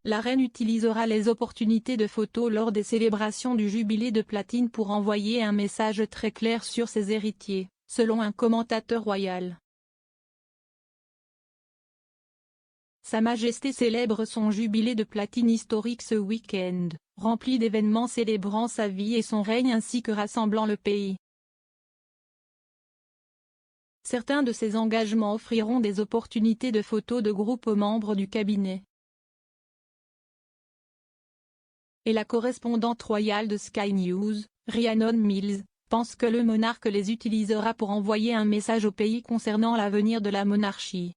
La reine utilisera les opportunités de photos lors des célébrations du jubilé de platine pour envoyer un message très clair sur ses héritiers, selon un commentateur royal. Sa Majesté célèbre son jubilé de platine historique ce week-end, rempli d'événements célébrant sa vie et son règne ainsi que rassemblant le pays. Certains de ces engagements offriront des opportunités de photos de groupe aux membres du cabinet. Et la correspondante royale de Sky News, Rhiannon Mills, pense que le monarque les utilisera pour envoyer un message au pays concernant l'avenir de la monarchie.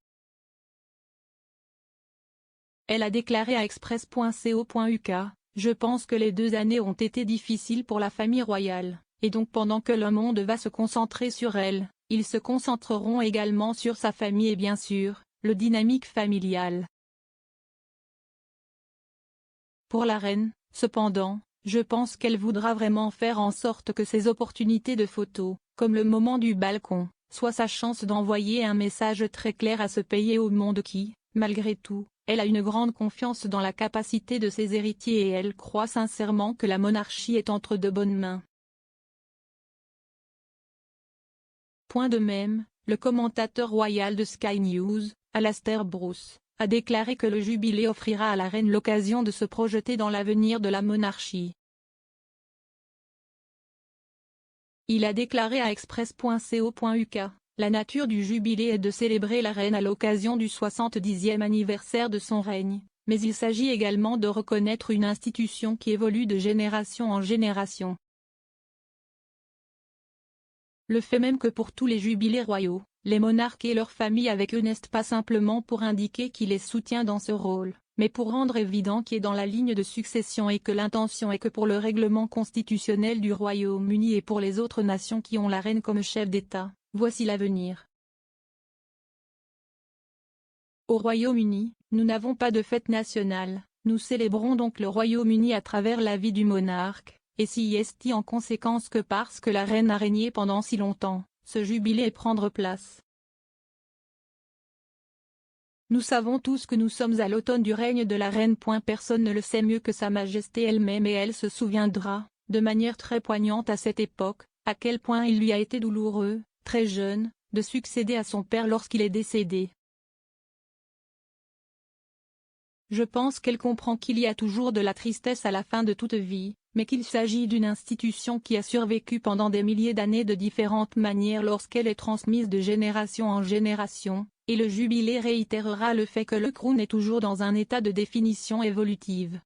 Elle a déclaré à express.co.uk, « Je pense que les 2 années ont été difficiles pour la famille royale, et donc pendant que le monde va se concentrer sur elle, ils se concentreront également sur sa famille et bien sûr, le dynamique familial. » Pour la reine, cependant, je pense qu'elle voudra vraiment faire en sorte que ces opportunités de photos, comme le moment du balcon, soient sa chance d'envoyer un message très clair à ce pays et au monde qui, malgré tout, elle a une grande confiance dans la capacité de ses héritiers et elle croit sincèrement que la monarchie est entre de bonnes mains. Point de même, le commentateur royal de Sky News, Alastair Bruce, a déclaré que le jubilé offrira à la reine l'occasion de se projeter dans l'avenir de la monarchie. Il a déclaré à express.co.uk, « La nature du jubilé est de célébrer la reine à l'occasion du 70e anniversaire de son règne, mais il s'agit également de reconnaître une institution qui évolue de génération en génération. Le fait même que pour tous les jubilés royaux, les monarques et leurs familles avec eux n'est pas simplement pour indiquer qui les soutient dans ce rôle, mais pour rendre évident qui est dans la ligne de succession et que l'intention est que pour le règlement constitutionnel du Royaume-Uni et pour les autres nations qui ont la reine comme chef d'État, voici l'avenir. Au Royaume-Uni, nous n'avons pas de fête nationale, nous célébrons donc le Royaume-Uni à travers la vie du monarque, et si est en conséquence que parce que la reine a régné pendant si longtemps, ce jubilé est prendre place. Nous savons tous que nous sommes à l'automne du règne de la reine. Personne ne le sait mieux que Sa Majesté elle-même et elle se souviendra, de manière très poignante à cette époque, à quel point il lui a été douloureux, très jeune, de succéder à son père lorsqu'il est décédé. Je pense qu'elle comprend qu'il y a toujours de la tristesse à la fin de toute vie, mais qu'il s'agit d'une institution qui a survécu pendant des milliers d'années de différentes manières lorsqu'elle est transmise de génération en génération, et le jubilé réitérera le fait que le Crown est toujours dans un état de définition évolutive.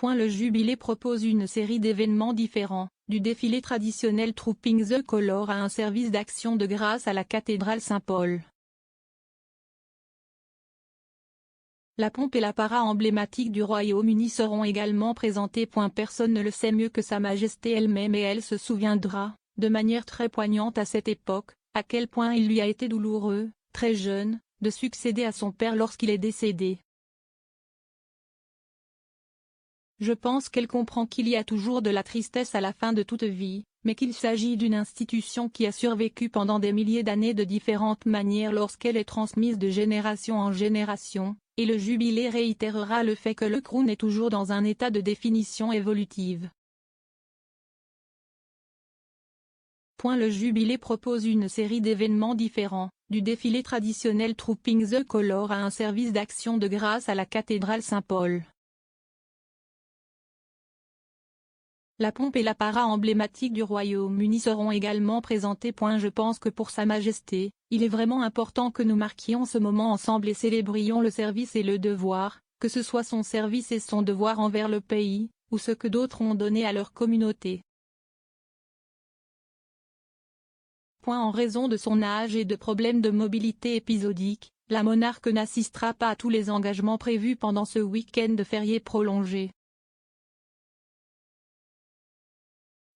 Le jubilé propose une série d'événements différents, du défilé traditionnel Trooping the Colour à un service d'action de grâce à la cathédrale Saint-Paul. La pompe et l'apparat emblématique du Royaume-Uni seront également présentés. Personne ne le sait mieux que Sa Majesté elle-même et elle se souviendra, de manière très poignante à cette époque, à quel point il lui a été douloureux, très jeune, de succéder à son père lorsqu'il est décédé. Je pense qu'elle comprend qu'il y a toujours de la tristesse à la fin de toute vie, mais qu'il s'agit d'une institution qui a survécu pendant des milliers d'années de différentes manières lorsqu'elle est transmise de génération en génération, et le jubilé réitérera le fait que le Crown est toujours dans un état de définition évolutive. Le jubilé propose une série d'événements différents, du défilé traditionnel Trooping the Colour à un service d'action de grâce à la cathédrale Saint-Paul. La pompe et l'apparat emblématique du Royaume-Uni seront également présentés. Je pense que pour Sa Majesté, il est vraiment important que nous marquions ce moment ensemble et célébrions le service et le devoir, que ce soit son service et son devoir envers le pays, ou ce que d'autres ont donné à leur communauté. En raison de son âge et de problèmes de mobilité épisodiques, la monarque n'assistera pas à tous les engagements prévus pendant ce week-end de férié prolongé.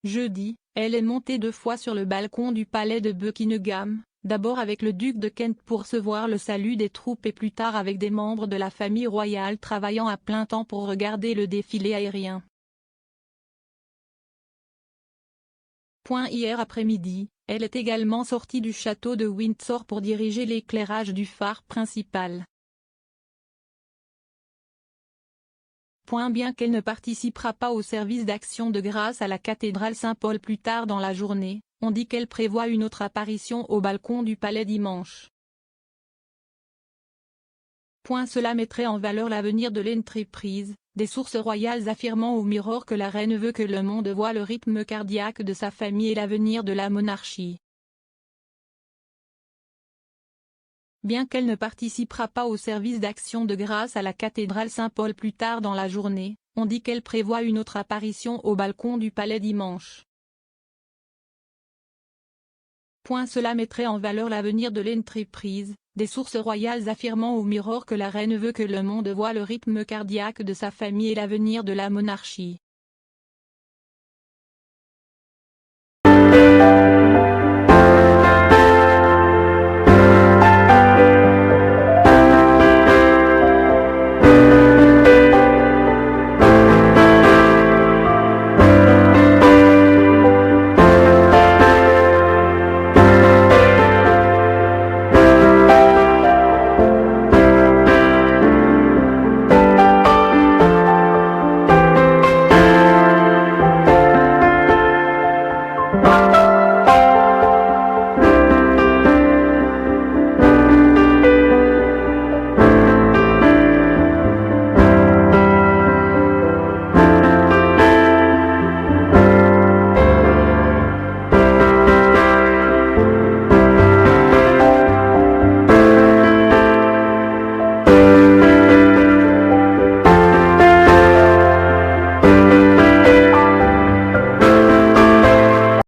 Jeudi, elle est montée 2 fois sur le balcon du palais de Buckingham, d'abord avec le duc de Kent pour recevoir le salut des troupes et plus tard avec des membres de la famille royale travaillant à plein temps pour regarder le défilé aérien. Hier après-midi, elle est également sortie du château de Windsor pour diriger l'éclairage du phare principal. Bien qu'elle ne participera pas au service d'action de grâce à la cathédrale Saint-Paul plus tard dans la journée, on dit qu'elle prévoit une autre apparition au balcon du palais dimanche. Cela mettrait en valeur l'avenir de l'entreprise, des sources royales affirmant au Mirror que la reine veut que le monde voie le rythme cardiaque de sa famille et l'avenir de la monarchie. Bien qu'elle ne participera pas au service d'action de grâce à la cathédrale Saint-Paul plus tard dans la journée, on dit qu'elle prévoit une autre apparition au balcon du palais dimanche. Cela mettrait en valeur l'avenir de l'entreprise, des sources royales affirmant au Mirror que la reine veut que le monde voie le rythme cardiaque de sa famille et l'avenir de la monarchie.